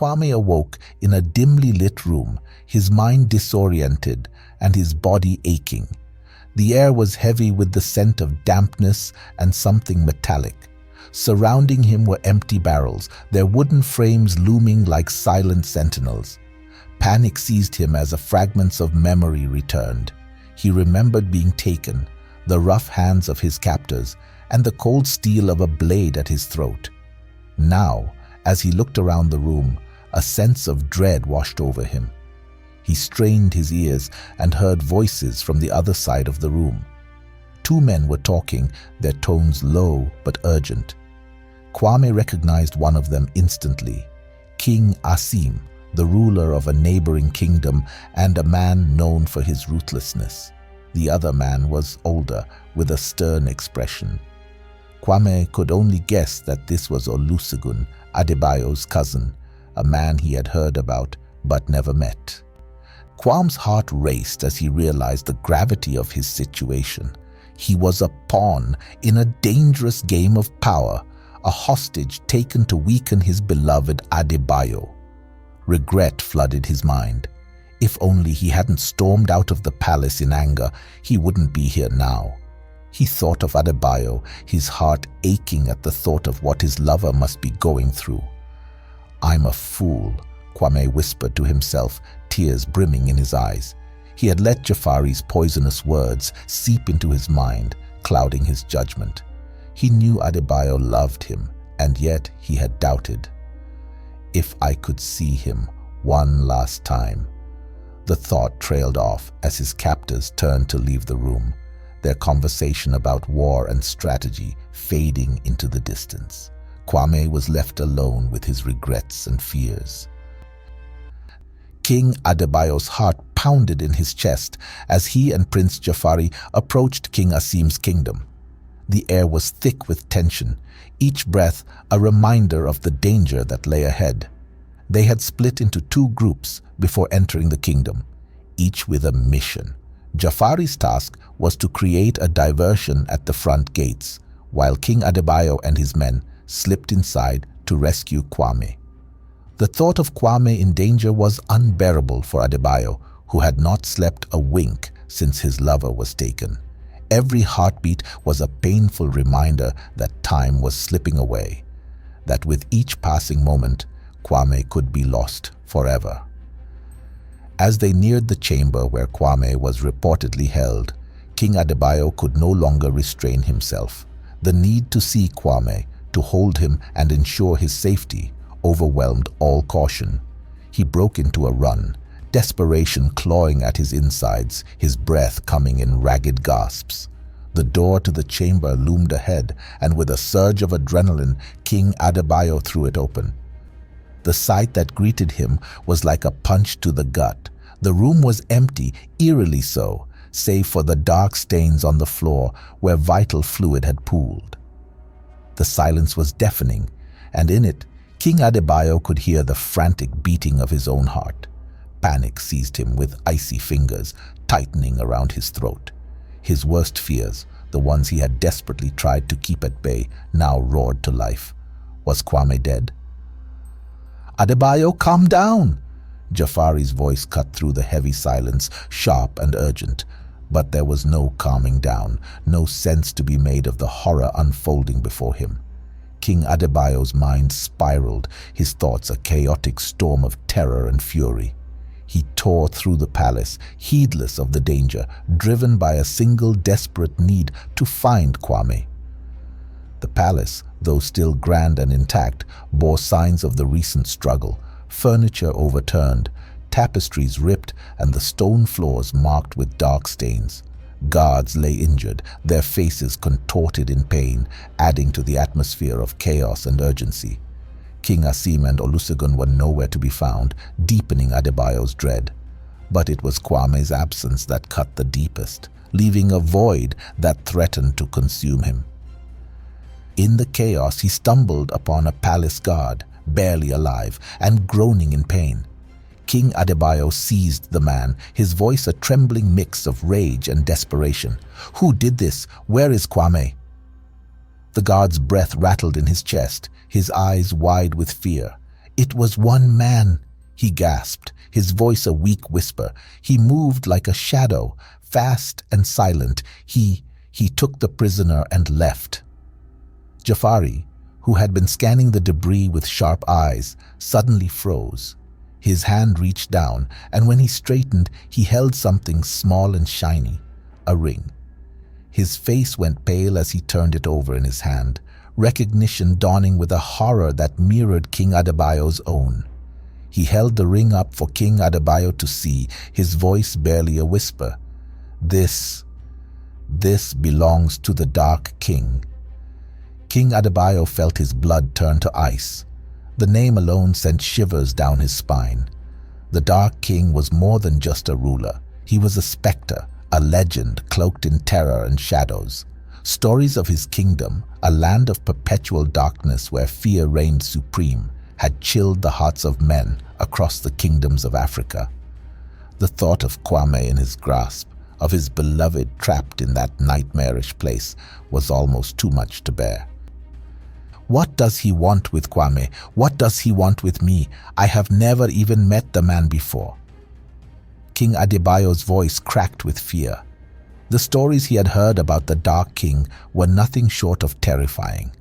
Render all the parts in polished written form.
Kwame awoke in a dimly lit room, his mind disoriented and his body aching. The air was heavy with the scent of dampness and something metallic. Surrounding him were empty barrels, their wooden frames looming like silent sentinels. Panic seized him as fragments of memory returned. He remembered being taken, the rough hands of his captors, and the cold steel of a blade at his throat. Now, as he looked around the room, a sense of dread washed over him. He strained his ears and heard voices from the other side of the room. Two men were talking, their tones low but urgent. Kwame recognized one of them instantly, King Asim, the ruler of a neighboring kingdom and a man known for his ruthlessness. The other man was older, with a stern expression. Kwame could only guess that this was Olusegun, Adebayo's cousin, a man he had heard about but never met. Kwame's heart raced as he realized the gravity of his situation. He was a pawn in a dangerous game of power, a hostage taken to weaken his beloved Adebayo. Regret flooded his mind. If only he hadn't stormed out of the palace in anger, he wouldn't be here now. He thought of Adebayo, his heart aching at the thought of what his lover must be going through. "I'm a fool," Kwame whispered to himself, tears brimming in his eyes. He had let Jafari's poisonous words seep into his mind, clouding his judgment. He knew Adebayo loved him, and yet he had doubted. If I could see him one last time. The thought trailed off as his captors turned to leave the room, their conversation about war and strategy fading into the distance. Kwame was left alone with his regrets and fears. King Adebayo's heart pounded in his chest as he and Prince Jafari approached King Asim's kingdom. The air was thick with tension, each breath a reminder of the danger that lay ahead. They had split into two groups before entering the kingdom, each with a mission. Jafari's task was to create a diversion at the front gates, while King Adebayo and his men slipped inside to rescue Kwame. The thought of Kwame in danger was unbearable for Adebayo, who had not slept a wink since his lover was taken. Every heartbeat was a painful reminder that time was slipping away, that with each passing moment, Kwame could be lost forever. As they neared the chamber where Kwame was reportedly held, King Adebayo could no longer restrain himself. The need to see Kwame, to hold him and ensure his safety, overwhelmed all caution. He broke into a run, desperation clawing at his insides, his breath coming in ragged gasps. The door to the chamber loomed ahead, and with a surge of adrenaline, King Adebayo threw it open. The sight that greeted him was like a punch to the gut. The room was empty, eerily so, save for the dark stains on the floor where vital fluid had pooled. The silence was deafening, and in it, King Adebayo could hear the frantic beating of his own heart. Panic seized him with icy fingers tightening around his throat. His worst fears, the ones he had desperately tried to keep at bay, now roared to life. Was Kwame dead? "Adebayo, calm down!" Jafari's voice cut through the heavy silence, sharp and urgent. But there was no calming down, no sense to be made of the horror unfolding before him. King Adebayo's mind spiraled, his thoughts a chaotic storm of terror and fury. He tore through the palace, heedless of the danger, driven by a single desperate need to find Kwame. The palace, though still grand and intact, bore signs of the recent struggle. Furniture overturned, tapestries ripped, and the stone floors marked with dark stains. Guards lay injured, their faces contorted in pain, adding to the atmosphere of chaos and urgency. King Asim and Olusegun were nowhere to be found, deepening Adebayo's dread. But it was Kwame's absence that cut the deepest, leaving a void that threatened to consume him. In the chaos, he stumbled upon a palace guard, barely alive and groaning in pain. King Adebayo seized the man, his voice a trembling mix of rage and desperation. "Who did this? Where is Kwame?" The guard's breath rattled in his chest, his eyes wide with fear. It was one man, he gasped, his voice a weak whisper. He moved like a shadow, fast and silent. He took the prisoner and left. Jafari, who had been scanning the debris with sharp eyes, suddenly froze. His hand reached down, and when he straightened, he held something small and shiny, a ring. His face went pale as he turned it over in his hand, recognition dawning with a horror that mirrored King Adebayo's own. He held the ring up for King Adebayo to see, his voice barely a whisper. This belongs to the Dark King. King Adebayo felt his blood turn to ice. The name alone sent shivers down his spine. The Dark King was more than just a ruler. He was a specter, a legend cloaked in terror and shadows. Stories of his kingdom, a land of perpetual darkness where fear reigned supreme, had chilled the hearts of men across the kingdoms of Africa. The thought of Kwame in his grasp, of his beloved trapped in that nightmarish place, was almost too much to bear. What does he want with Kwame? What does he want with me? I have never even met the man before. King Adebayo's voice cracked with fear. The stories he had heard about the Dark King were nothing short of terrifying.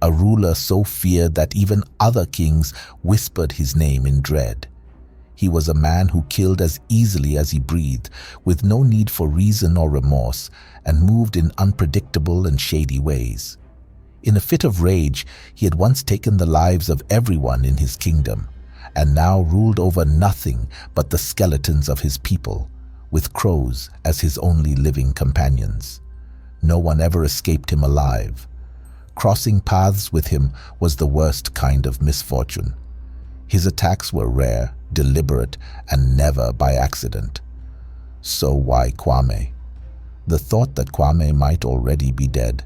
A ruler so feared that even other kings whispered his name in dread. He was a man who killed as easily as he breathed, with no need for reason or remorse, and moved in unpredictable and shady ways. In a fit of rage, he had once taken the lives of everyone in his kingdom, and now ruled over nothing but the skeletons of his people, with crows as his only living companions. No one ever escaped him alive. Crossing paths with him was the worst kind of misfortune. His attacks were rare, deliberate, and never by accident. So why Kwame? The thought that Kwame might already be dead,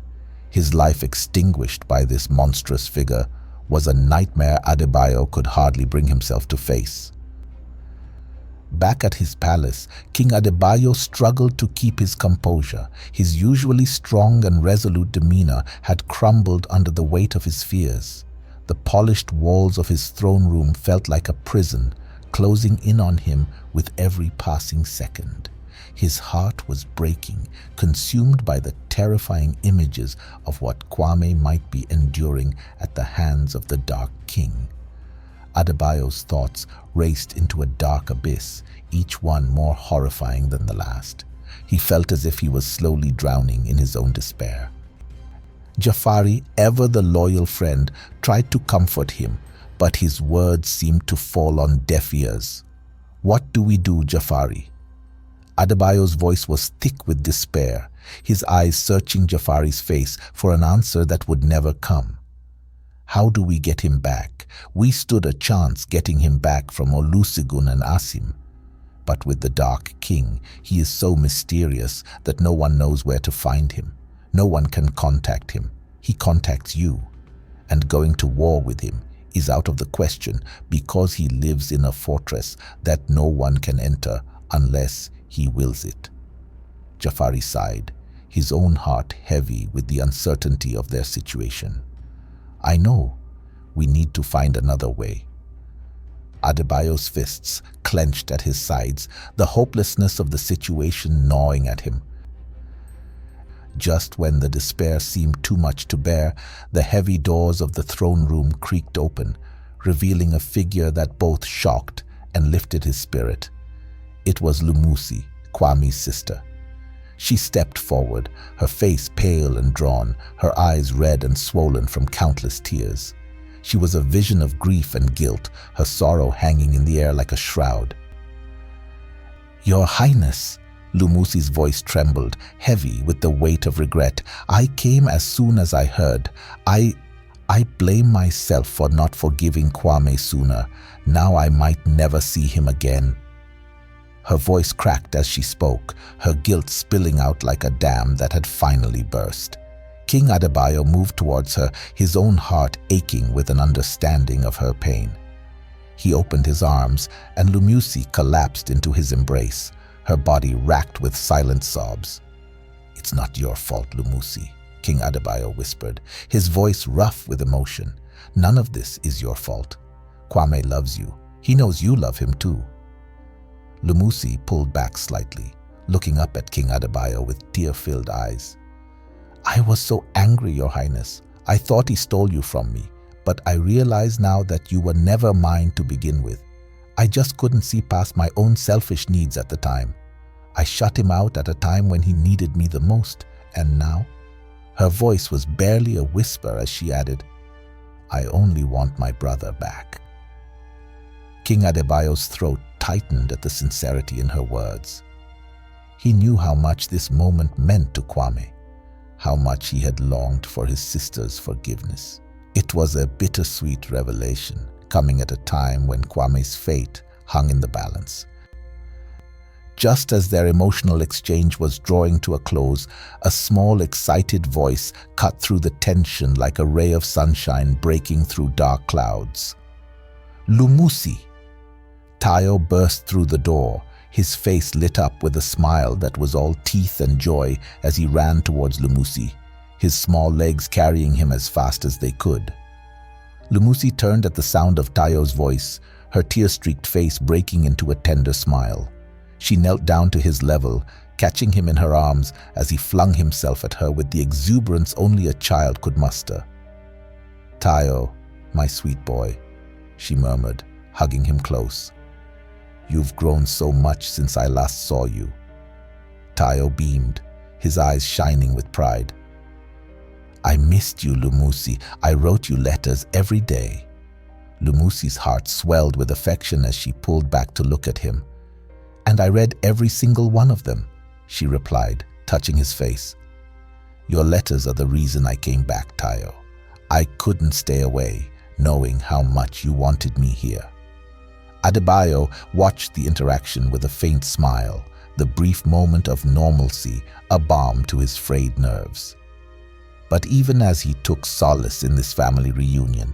his life extinguished by this monstrous figure, was a nightmare Adebayo could hardly bring himself to face. Back at his palace, King Adebayo struggled to keep his composure. His usually strong and resolute demeanor had crumbled under the weight of his fears. The polished walls of his throne room felt like a prison, closing in on him with every passing second. His heart was breaking, consumed by the terrifying images of what Quame might be enduring at the hands of the Dark King. Adebayo's thoughts raced into a dark abyss, each one more horrifying than the last. He felt as if he was slowly drowning in his own despair. Jafari, ever the loyal friend, tried to comfort him, but his words seemed to fall on deaf ears. "What do we do, Jafari?" Adebayo's voice was thick with despair, his eyes searching Jafari's face for an answer that would never come. "How do we get him back? We stood a chance getting him back from Olusegun and Asim. But with the Dark King, he is so mysterious that no one knows where to find him. No one can contact him. He contacts you. And going to war with him is out of the question because he lives in a fortress that no one can enter unless he wills it." Jafari sighed, his own heart heavy with the uncertainty of their situation. "I know. We need to find another way." Adebayo's fists clenched at his sides, the hopelessness of the situation gnawing at him. Just when the despair seemed too much to bear, the heavy doors of the throne room creaked open, revealing a figure that both shocked and lifted his spirit. It was Lumusi, Kwame's sister. She stepped forward, her face pale and drawn, her eyes red and swollen from countless tears. She was a vision of grief and guilt, her sorrow hanging in the air like a shroud. "Your Highness," Lumusi's voice trembled, heavy with the weight of regret. "I came as soon as I heard. I blame myself for not forgiving Kwame sooner. Now I might never see him again." Her voice cracked as she spoke, her guilt spilling out like a dam that had finally burst. King Adebayo moved towards her, his own heart aching with an understanding of her pain. He opened his arms, and Lumusi collapsed into his embrace, her body racked with silent sobs. "It's not your fault, Lumusi," King Adebayo whispered, his voice rough with emotion. "None of this is your fault. Kwame loves you. He knows you love him too." Lumusi pulled back slightly, looking up at King Adebayo with tear-filled eyes. "I was so angry, Your Highness. I thought he stole you from me, but I realize now that you were never mine to begin with. I just couldn't see past my own selfish needs at the time. I shut him out at a time when he needed me the most, and now?" Her voice was barely a whisper as she added, "I only want my brother back." King Adebayo's throat tightened at the sincerity in her words. He knew how much this moment meant to Kwame, how much he had longed for his sister's forgiveness. It was a bittersweet revelation, coming at a time when Kwame's fate hung in the balance. Just as their emotional exchange was drawing to a close, a small, excited voice cut through the tension like a ray of sunshine breaking through dark clouds. "Lumusi!" Tayo burst through the door, his face lit up with a smile that was all teeth and joy as he ran towards Lumusi, his small legs carrying him as fast as they could. Lumusi turned at the sound of Tayo's voice, her tear-streaked face breaking into a tender smile. She knelt down to his level, catching him in her arms as he flung himself at her with the exuberance only a child could muster. "Tayo, my sweet boy," she murmured, hugging him close. "You've grown so much since I last saw you." Tayo beamed, his eyes shining with pride. "I missed you, Lumusi. I wrote you letters every day." Lumusi's heart swelled with affection as she pulled back to look at him. "And I read every single one of them," she replied, touching his face. "Your letters are the reason I came back, Tayo. I couldn't stay away, knowing how much you wanted me here." Adebayo watched the interaction with a faint smile, the brief moment of normalcy, a balm to his frayed nerves. But even as he took solace in this family reunion,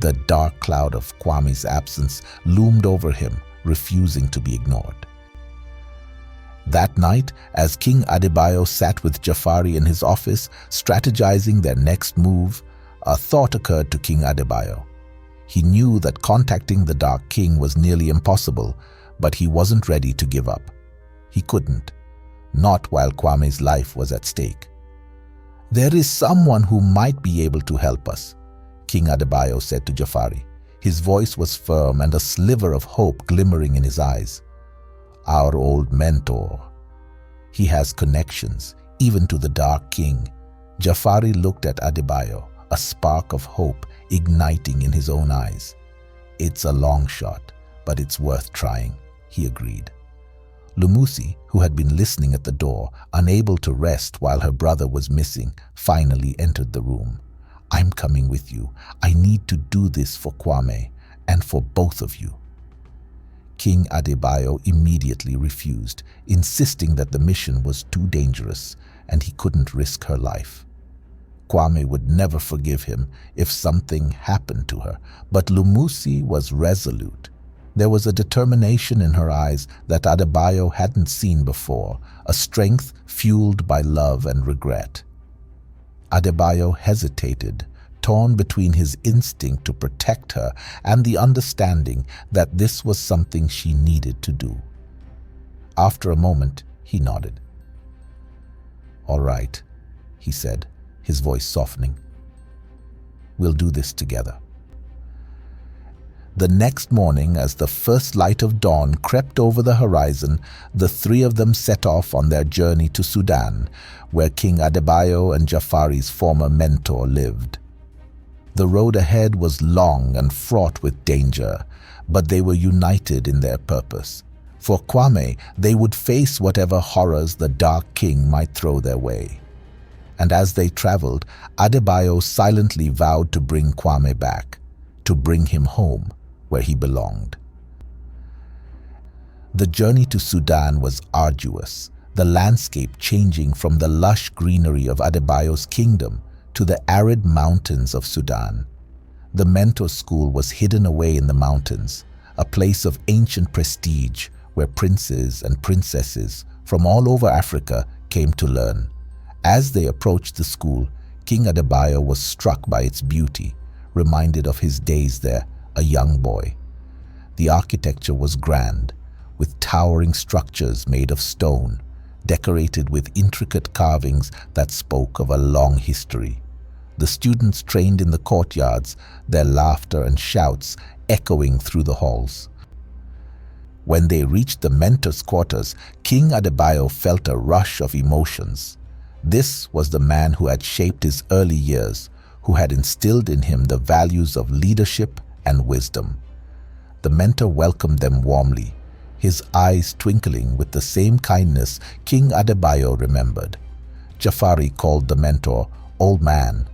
the dark cloud of Kwame's absence loomed over him, refusing to be ignored. That night, as King Adebayo sat with Jafari in his office, strategizing their next move, a thought occurred to King Adebayo. He knew that contacting the Dark King was nearly impossible, but he wasn't ready to give up. He couldn't, not while Kwame's life was at stake. "There is someone who might be able to help us," King Adebayo said to Jafari. His voice was firm and a sliver of hope glimmering in his eyes. "Our old mentor. He has connections, even to the Dark King." Jafari looked at Adebayo, a spark of hope igniting in his own eyes. "It's a long shot, but it's worth trying," he agreed. Lumusi, who had been listening at the door, unable to rest while her brother was missing, finally entered the room. "I'm coming with you. I need to do this for Quame and for both of you." King Adebayo immediately refused, insisting that the mission was too dangerous and he couldn't risk her life. Quame would never forgive him if something happened to her, but Lumusi was resolute. There was a determination in her eyes that Adebayo hadn't seen before, a strength fueled by love and regret. Adebayo hesitated, torn between his instinct to protect her and the understanding that this was something she needed to do. After a moment, he nodded. "All right," he said, his voice softening. "We'll do this together." The next morning, as the first light of dawn crept over the horizon, the three of them set off on their journey to Sudan, where King Adebayo and Jafari's former mentor lived. The road ahead was long and fraught with danger, but they were united in their purpose. For Quame, they would face whatever horrors the Dark King might throw their way. And as they traveled, Adebayo silently vowed to bring Quame back, to bring him home, where he belonged. The journey to Sudan was arduous, the landscape changing from the lush greenery of Adebayo's kingdom to the arid mountains of Sudan. The mentor school was hidden away in the mountains, a place of ancient prestige where princes and princesses from all over Africa came to learn. As they approached the school, King Adebayo was struck by its beauty, reminded of his days there, a young boy. The architecture was grand, with towering structures made of stone, decorated with intricate carvings that spoke of a long history. The students trained in the courtyards, their laughter and shouts echoing through the halls. When they reached the mentor's quarters, King Adebayo felt a rush of emotions. This was the man who had shaped his early years, who had instilled in him the values of leadership and wisdom. The mentor welcomed them warmly, his eyes twinkling with the same kindness King Adebayo remembered. Jafari called the mentor "old man,"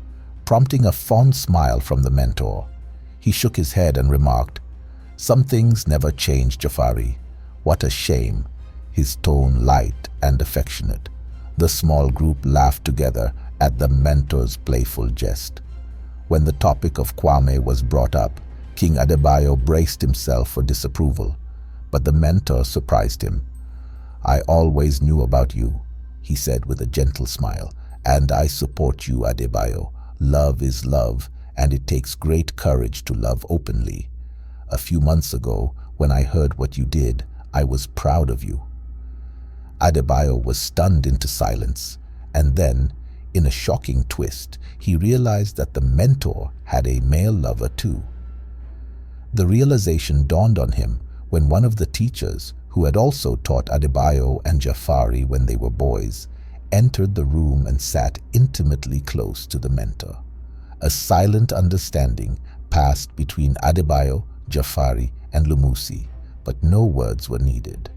prompting a fond smile from the mentor. He shook his head and remarked, "Some things never change, Jafari. What a shame," his tone light and affectionate. The small group laughed together at the mentor's playful jest. When the topic of Kwame was brought up, King Adebayo braced himself for disapproval, but the mentor surprised him. "I always knew about you," he said with a gentle smile, "and I support you, Adebayo. Love is love, and it takes great courage to love openly. A few months ago, when I heard what you did, I was proud of you." Adebayo was stunned into silence, and then, in a shocking twist, he realized that the mentor had a male lover too. The realization dawned on him when one of the teachers, who had also taught Adebayo and Jafari when they were boys, entered the room and sat intimately close to the mentor. A silent understanding passed between Adebayo, Jafari, and Lumusi, but no words were needed.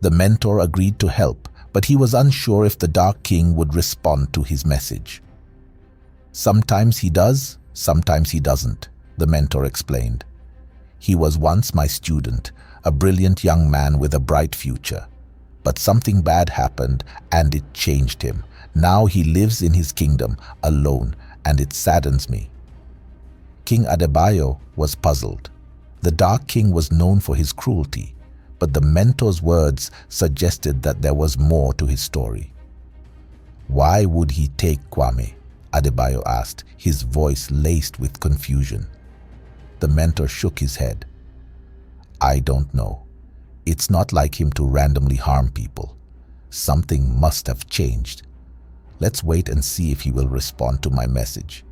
The mentor agreed to help, but he was unsure if the Dark King would respond to his message. "Sometimes he does, sometimes he doesn't," the mentor explained. "He was once my student, a brilliant young man with a bright future. But something bad happened and it changed him. Now he lives in his kingdom, alone, and it saddens me." King Adebayo was puzzled. The Dark King was known for his cruelty, but the mentor's words suggested that there was more to his story. "Why would he take Quame?" Adebayo asked, his voice laced with confusion. The mentor shook his head. "I don't know. It's not like him to randomly harm people. Something must have changed. Let's wait and see if he will respond to my message."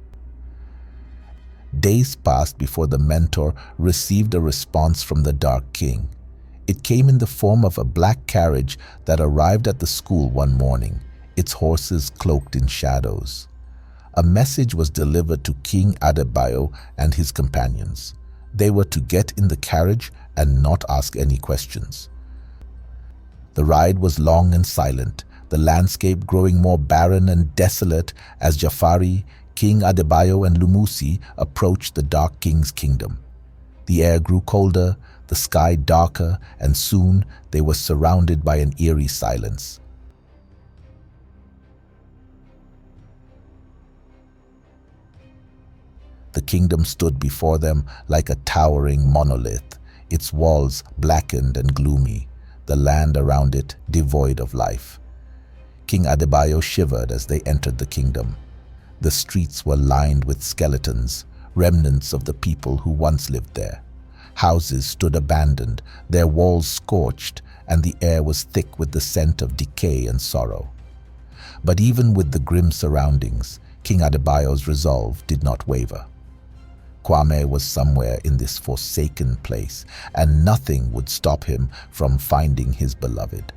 Days passed before the mentor received a response from the Dark King. It came in the form of a black carriage that arrived at the school one morning, its horses cloaked in shadows. A message was delivered to King Adebayo and his companions. They were to get in the carriage and not ask any questions. The ride was long and silent, the landscape growing more barren and desolate as Jafari, King Adebayo, and Lumusi approached the Dark King's kingdom. The air grew colder, the sky darker, and soon they were surrounded by an eerie silence. The kingdom stood before them like a towering monolith, its walls blackened and gloomy, the land around it devoid of life. King Adebayo shivered as they entered the kingdom. The streets were lined with skeletons, remnants of the people who once lived there. Houses stood abandoned, their walls scorched, and the air was thick with the scent of decay and sorrow. But even with the grim surroundings, King Adebayo's resolve did not waver. Quame was somewhere in this forsaken place, and nothing would stop him from finding his beloved.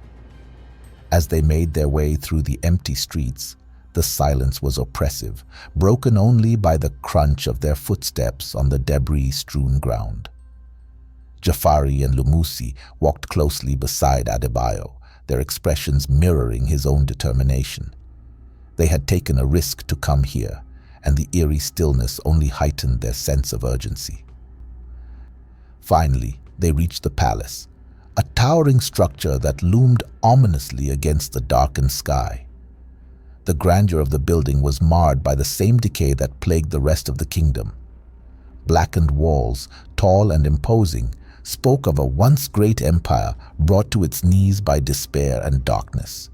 As they made their way through the empty streets, the silence was oppressive, broken only by the crunch of their footsteps on the debris-strewn ground. Jafari and Lumusi walked closely beside Adebayo, their expressions mirroring his own determination. They had taken a risk to come here, and the eerie stillness only heightened their sense of urgency. Finally, they reached the palace, a towering structure that loomed ominously against the darkened sky. The grandeur of the building was marred by the same decay that plagued the rest of the kingdom. Blackened walls, tall and imposing, spoke of a once great empire brought to its knees by despair and darkness.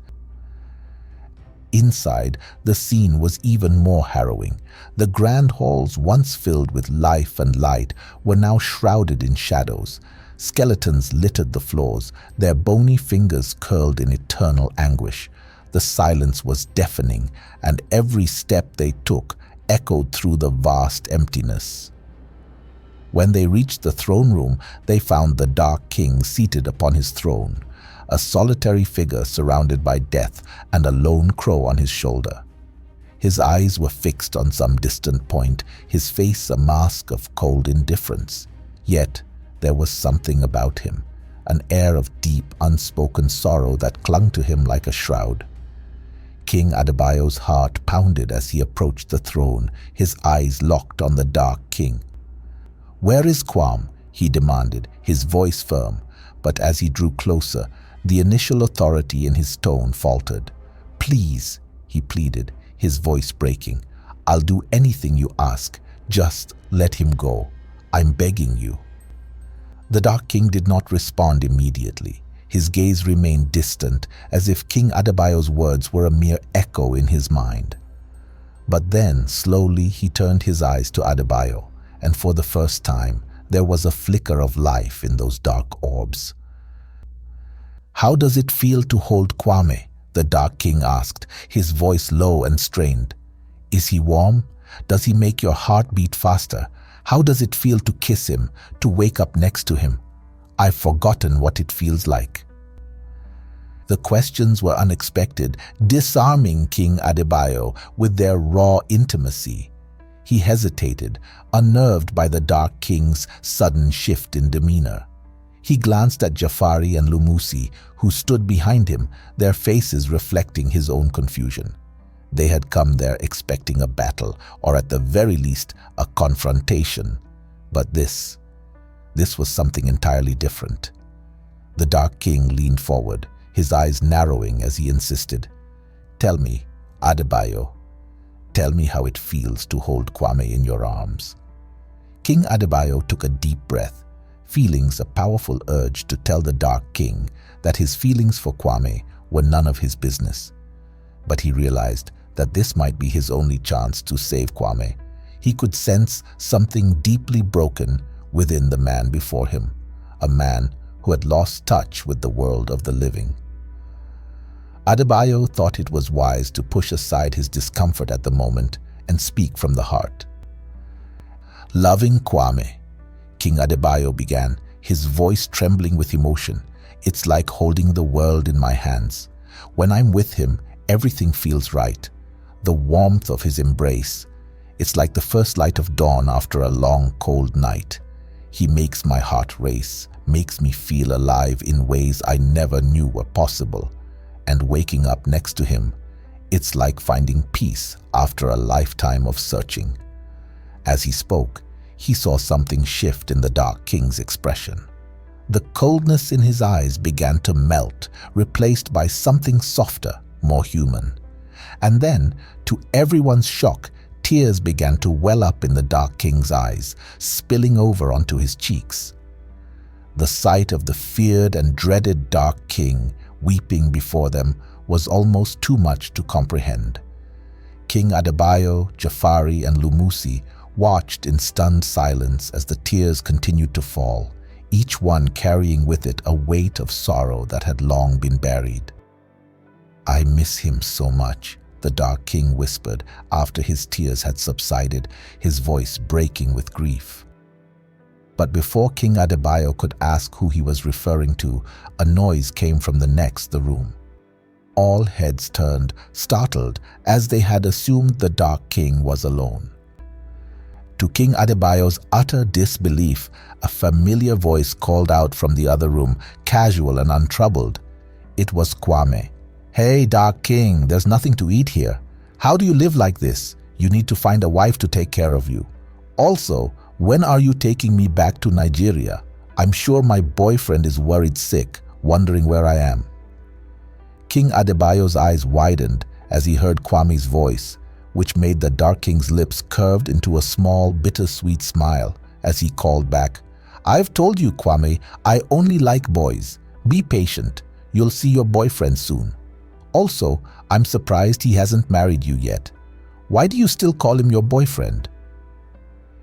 Inside, the scene was even more harrowing. The grand halls, once filled with life and light, were now shrouded in shadows. Skeletons littered the floors, their bony fingers curled in eternal anguish. The silence was deafening, and every step they took echoed through the vast emptiness. When they reached the throne room, they found the Dark King seated upon his throne, a solitary figure surrounded by death and a lone crow on his shoulder. His eyes were fixed on some distant point, his face a mask of cold indifference. Yet there was something about him, an air of deep, unspoken sorrow that clung to him like a shroud. King Adebayo's heart pounded as he approached the throne, his eyes locked on the Dark King. "Where is Quame?" he demanded, his voice firm, but as he drew closer, the initial authority in his tone faltered. "Please," he pleaded, his voice breaking. "I'll do anything you ask. Just let him go. I'm begging you." The Dark King did not respond immediately. His gaze remained distant, as if King Adebayo's words were a mere echo in his mind. But then, slowly, he turned his eyes to Adebayo, and for the first time, there was a flicker of life in those dark orbs. "How does it feel to hold Kwame?" the Dark King asked, his voice low and strained. "Is he warm? Does he make your heart beat faster? How does it feel to kiss him, to wake up next to him? I've forgotten what it feels like." The questions were unexpected, disarming King Adebayo with their raw intimacy. He hesitated, unnerved by the Dark King's sudden shift in demeanor. He glanced at Jafari and Lumusi, who stood behind him, their faces reflecting his own confusion. They had come there expecting a battle, or at the very least, a confrontation. But this was something entirely different. The Dark King leaned forward, his eyes narrowing as he insisted, "Tell me, Adebayo, tell me how it feels to hold Quame in your arms." King Adebayo took a deep breath, feeling a powerful urge to tell the Dark King that his feelings for Quame were none of his business. But he realized that this might be his only chance to save Quame. He could sense something deeply broken within the man before him, a man who had lost touch with the world of the living. Adebayo thought it was wise to push aside his discomfort at the moment and speak from the heart. "Loving Quame," King Adebayo began, his voice trembling with emotion. "It's like holding the world in my hands. When I'm with him, everything feels right. The warmth of his embrace. It's like the first light of dawn after a long, cold night. He makes my heart race, makes me feel alive in ways I never knew were possible. And waking up next to him, it's like finding peace after a lifetime of searching." As he spoke, he saw something shift in the Dark King's expression. The coldness in his eyes began to melt, replaced by something softer, more human. And then, to everyone's shock, tears began to well up in the Dark King's eyes, spilling over onto his cheeks. The sight of the feared and dreaded Dark King weeping before them was almost too much to comprehend. King Adebayo, Jafari, and Lumusi watched in stunned silence as the tears continued to fall, each one carrying with it a weight of sorrow that had long been buried. "I miss him so much," the Dark King whispered after his tears had subsided, his voice breaking with grief. But before King Adebayo could ask who he was referring to, a noise came from the next room. All heads turned, startled, as they had assumed the Dark King was alone. To King Adebayo's utter disbelief, a familiar voice called out from the other room, casual and untroubled. It was Quame. "Hey, Dark King, there's nothing to eat here. How do you live like this? You need to find a wife to take care of you. Also, when are you taking me back to Nigeria? I'm sure my boyfriend is worried sick, wondering where I am." King Adebayo's eyes widened as he heard Kwame's voice, which made the Dark King's lips curved into a small, bittersweet smile as he called back, "I've told you, Quame, I only like boys. Be patient. You'll see your boyfriend soon." Also, I'm surprised he hasn't married you yet. Why do you still call him your boyfriend?"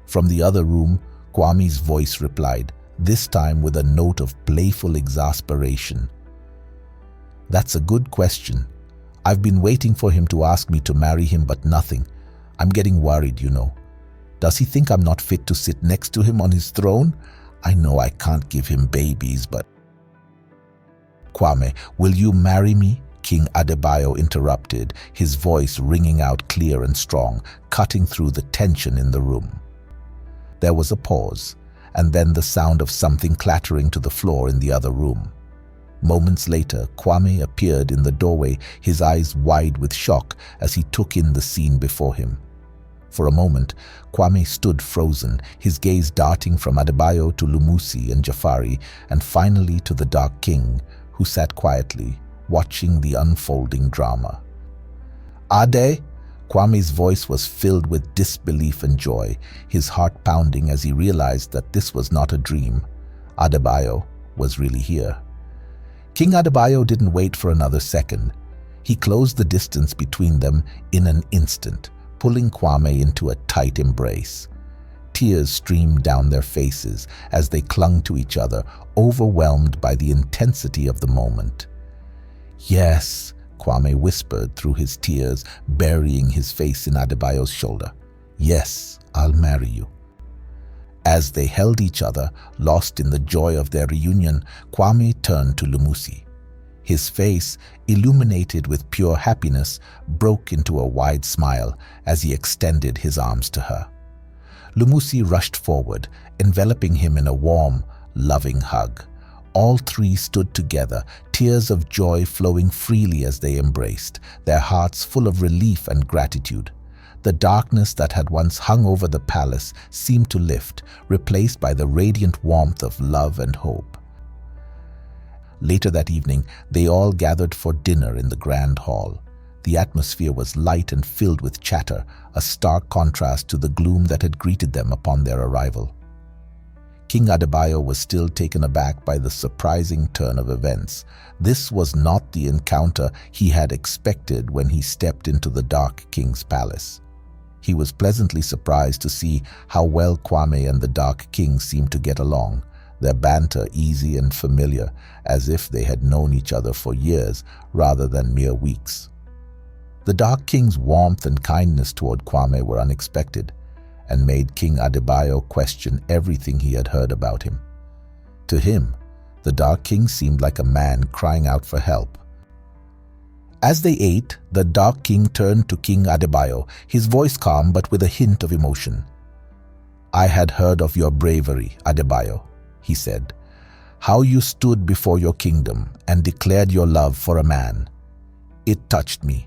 From the other room, Kwame's voice replied, this time with a note of playful exasperation. "That's a good question. I've been waiting for him to ask me to marry him, but nothing. I'm getting worried, you know. Does he think I'm not fit to sit next to him on his throne? I know I can't give him babies, but—" "Kwame, will you marry me?" King Adebayo interrupted, his voice ringing out clear and strong, cutting through the tension in the room. There was a pause, and then the sound of something clattering to the floor in the other room. Moments later, Quame appeared in the doorway, his eyes wide with shock as he took in the scene before him. For a moment, Quame stood frozen, his gaze darting from Adebayo to Lumusi and Jafari, and finally to the Dark King, who sat quietly, watching the unfolding drama. "Ade?" Kwame's voice was filled with disbelief and joy, his heart pounding as he realized that this was not a dream. Adebayo was really here. King Adebayo didn't wait for another second. He closed the distance between them in an instant, pulling Kwame into a tight embrace. Tears streamed down their faces as they clung to each other, overwhelmed by the intensity of the moment. "Yes," Kwame whispered through his tears, burying his face in Adebayo's shoulder. "Yes, I'll marry you." As they held each other, lost in the joy of their reunion, Kwame turned to Lumusi. His face, illuminated with pure happiness, broke into a wide smile as he extended his arms to her. Lumusi rushed forward, enveloping him in a warm, loving hug. All three stood together, tears of joy flowing freely as they embraced, their hearts full of relief and gratitude. The darkness that had once hung over the palace seemed to lift, replaced by the radiant warmth of love and hope. Later that evening, they all gathered for dinner in the grand hall. The atmosphere was light and filled with chatter, a stark contrast to the gloom that had greeted them upon their arrival. King Adebayo was still taken aback by the surprising turn of events. This was not the encounter he had expected when he stepped into the Dark King's palace. He was pleasantly surprised to see how well Quame and the Dark King seemed to get along, their banter easy and familiar, as if they had known each other for years rather than mere weeks. The Dark King's warmth and kindness toward Quame were unexpected, and made King Adebayo question everything he had heard about him. To him, the Dark King seemed like a man crying out for help. As they ate, the Dark King turned to King Adebayo, his voice calm but with a hint of emotion. "I had heard of your bravery, Adebayo," he said, "how you stood before your kingdom and declared your love for a man. It touched me.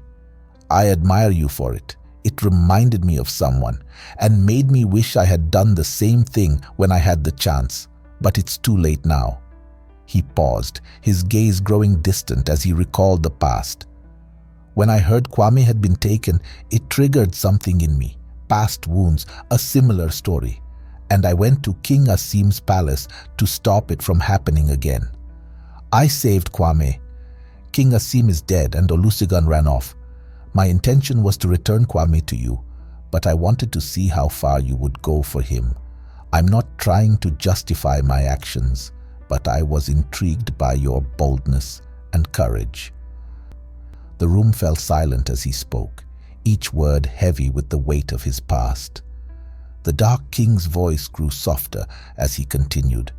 I admire you for it. It reminded me of someone and made me wish I had done the same thing when I had the chance, but it's too late now." He paused, his gaze growing distant as he recalled the past. "When I heard Quame had been taken, it triggered something in me, past wounds, a similar story, and I went to King Asim's palace to stop it from happening again. I saved Quame. King Asim is dead and Olusegun ran off. My intention was to return Quame to you, but I wanted to see how far you would go for him. I'm not trying to justify my actions, but I was intrigued by your boldness and courage." The room fell silent as he spoke, each word heavy with the weight of his past. The Dark King's voice grew softer as he continued.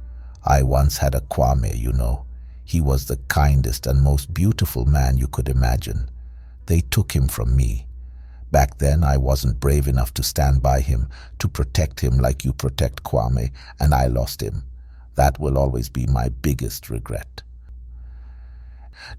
"I once had a Quame, you know. He was the kindest and most beautiful man you could imagine. They took him from me. Back then, I wasn't brave enough to stand by him, to protect him like you protect Quame, and I lost him. That will always be my biggest regret."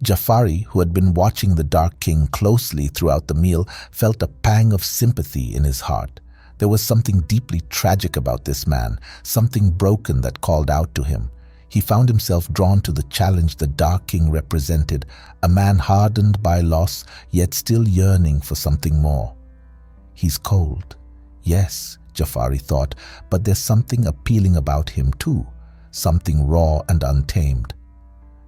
Jafari, who had been watching the Dark King closely throughout the meal, felt a pang of sympathy in his heart. There was something deeply tragic about this man, something broken that called out to him. He found himself drawn to the challenge the Dark King represented, a man hardened by loss, yet still yearning for something more. He's cold. Yes, Jafari thought, but there's something appealing about him too, something raw and untamed.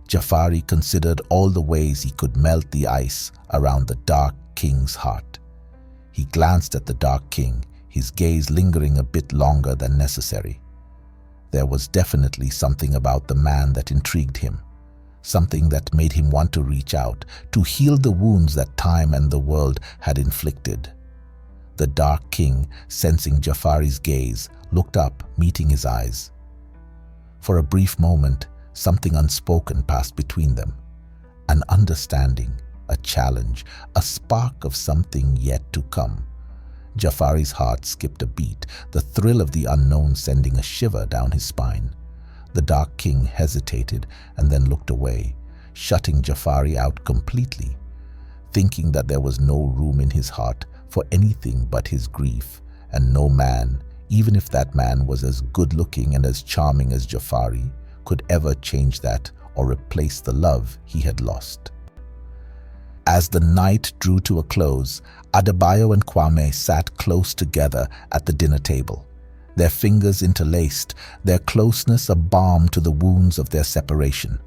Jafari considered all the ways he could melt the ice around the Dark King's heart. He glanced at the Dark King, his gaze lingering a bit longer than necessary. There was definitely something about the man that intrigued him, something that made him want to reach out, to heal the wounds that time and the world had inflicted. The Dark King, sensing Jafari's gaze, looked up, meeting his eyes. For a brief moment, something unspoken passed between them. An understanding, a challenge, a spark of something yet to come. Jafari's heart skipped a beat, the thrill of the unknown sending a shiver down his spine. The Dark King hesitated and then looked away, shutting Jafari out completely, thinking that there was no room in his heart for anything but his grief, and no man, even if that man was as good-looking and as charming as Jafari, could ever change that or replace the love he had lost. As the night drew to a close, Adebayo and Kwame sat close together at the dinner table, their fingers interlaced, their closeness a balm to the wounds of their separation.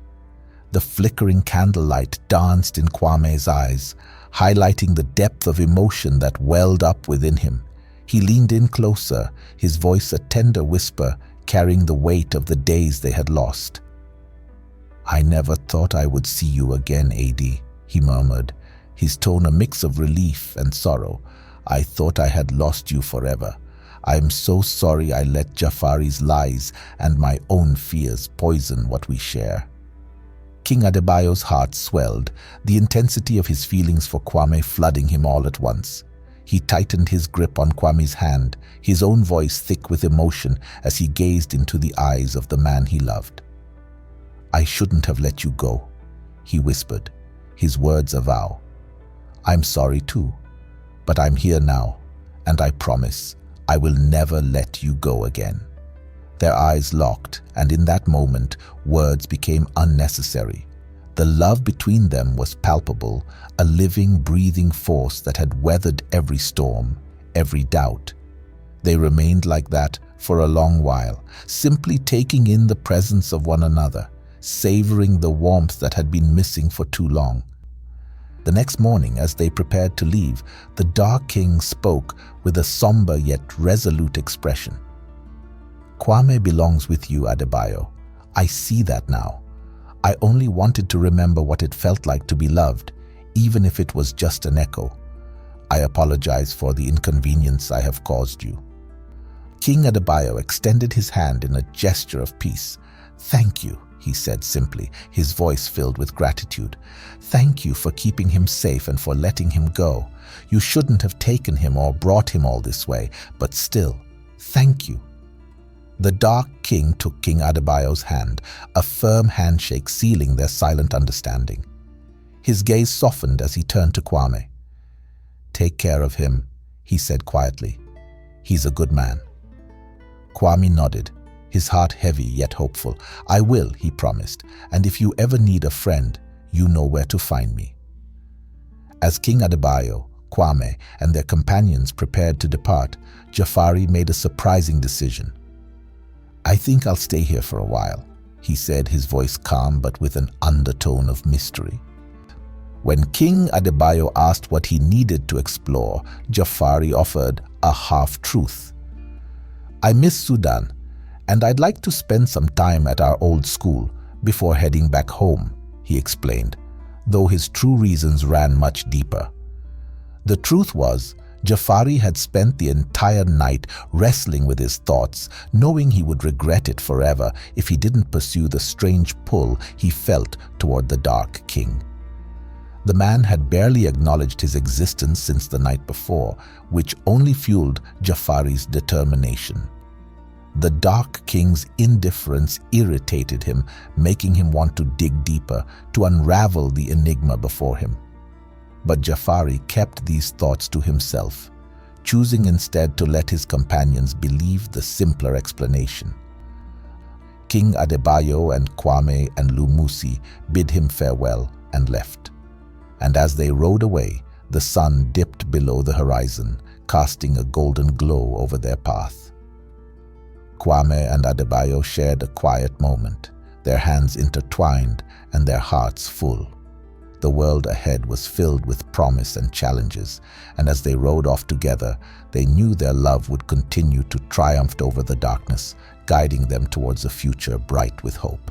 The flickering candlelight danced in Kwame's eyes, highlighting the depth of emotion that welled up within him. He leaned in closer, his voice a tender whisper, carrying the weight of the days they had lost. "I never thought I would see you again, AD," he murmured, his tone a mix of relief and sorrow. "I thought I had lost you forever. I am so sorry I let Jafari's lies and my own fears poison what we share." King Adebayo's heart swelled, the intensity of his feelings for Quame flooding him all at once. He tightened his grip on Kwame's hand, his own voice thick with emotion as he gazed into the eyes of the man he loved. "I shouldn't have let you go," he whispered, his words a vow. "I'm sorry too, but I'm here now, and I promise I will never let you go again." Their eyes locked, and in that moment, words became unnecessary. The love between them was palpable, a living, breathing force that had weathered every storm, every doubt. They remained like that for a long while, simply taking in the presence of one another, savoring the warmth that had been missing for too long. The next morning, as they prepared to leave, the Dark King spoke with a somber yet resolute expression. "Quame belongs with you, Adebayo. I see that now. I only wanted to remember what it felt like to be loved, even if it was just an echo. I apologize for the inconvenience I have caused you." King Adebayo extended his hand in a gesture of peace. "Thank you," he said simply, his voice filled with gratitude. "Thank you for keeping him safe and for letting him go. You shouldn't have taken him or brought him all this way, but still, thank you." The Dark King took King Adebayo's hand, a firm handshake sealing their silent understanding. His gaze softened as he turned to Quame. "Take care of him," he said quietly. "He's a good man." Quame nodded, his heart heavy yet hopeful. "I will," he promised, "and if you ever need a friend, you know where to find me." As King Adebayo, Quame, and their companions prepared to depart, Jafari made a surprising decision. "I think I'll stay here for a while," he said, his voice calm but with an undertone of mystery. When King Adebayo asked what he needed to explore, Jafari offered a half-truth. "I miss Sudan, and I'd like to spend some time at our old school before heading back home," he explained, though his true reasons ran much deeper. The truth was, Jafari had spent the entire night wrestling with his thoughts, knowing he would regret it forever if he didn't pursue the strange pull he felt toward the Dark King. The man had barely acknowledged his existence since the night before, which only fueled Jafari's determination. The Dark King's indifference irritated him, making him want to dig deeper, to unravel the enigma before him. But Jafari kept these thoughts to himself, choosing instead to let his companions believe the simpler explanation. King Adebayo and Quame and Lumusi bid him farewell and left. And as they rode away, the sun dipped below the horizon, casting a golden glow over their path. Kwame and Adebayo shared a quiet moment, their hands intertwined and their hearts full. The world ahead was filled with promise and challenges, and as they rode off together, they knew their love would continue to triumph over the darkness, guiding them towards a future bright with hope.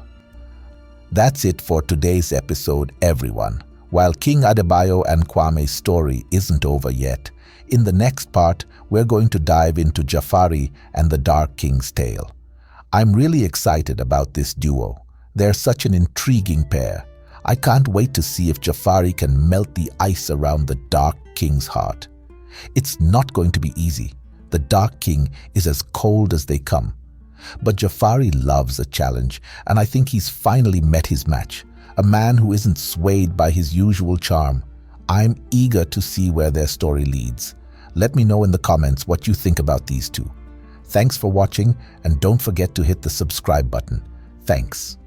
That's it for today's episode, everyone. While King Adebayo and Kwame's story isn't over yet, in the next part, we're going to dive into Jafari and the Dark King's tale. I'm really excited about this duo. They're such an intriguing pair. I can't wait to see if Jafari can melt the ice around the Dark King's heart. It's not going to be easy. The Dark King is as cold as they come. But Jafari loves a challenge, and I think he's finally met his match. A man who isn't swayed by his usual charm. I'm eager to see where their story leads. Let me know in the comments what you think about these two. Thanks for watching, and don't forget to hit the subscribe button. Thanks.